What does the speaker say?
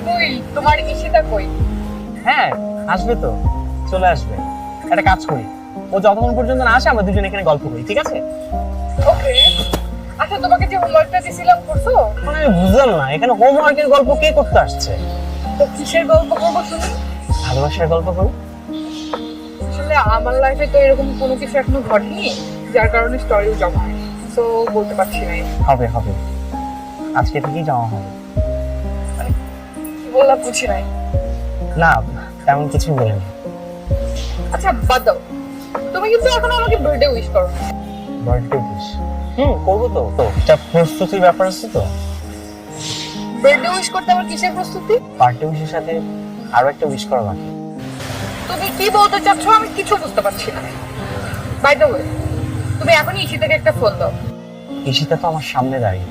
কই তোমার ঈশিতা কই? হ্যাঁ আসবে তো, চলে আসবে। একটা কাজ করি, ও যতক্ষণ পর্যন্ত না আসে আমরা দুজন এখানে গল্প করি, ঠিক আছে? ওকে। আচ্ছা তোমাকে যে হোমওয়ার্কটা দিছিলাম করছো? মানে আমি বুঝলাম না, এখানে হোমওয়ার্কের গল্প কে করতে আসছে? তো কিসের গল্প করবো শুনি? ভালোবাসার গল্প করি। আসলে আমার লাইফে তো এরকম কোনো কিছু এখনো ঘটেনি, যার কারণে স্টোরিও জমা হয়, তো বলতে পারছি না। হবে হবে, আজকে থেকেই জমা হবে। কি বললাম বুঝি নাই। না তেমন কিছু বলিনি। আচ্ছা বাদ দাও, তুমি কিন্তু এখন আমাকে বার্থডে উইশ করো। বার্থডে উইশ করবো তো। এটা প্রস্তুতির ব্যাপার আছে তো। বার্থডে উইশ করতে আমার কিসের প্রস্তুতি? পার্টি উইশের সাথে আরো একটা উইশ করা বাকি। তুমি কি বলতে চাচ্ছ আমি কিছু বুঝতে পারছি না। বাই দ্য ওয়ে, তুমি এখনই ঈশিতাকে একটা ফোন দাও। ঈশিতা তো আমার সামনে দাঁড়িয়ে,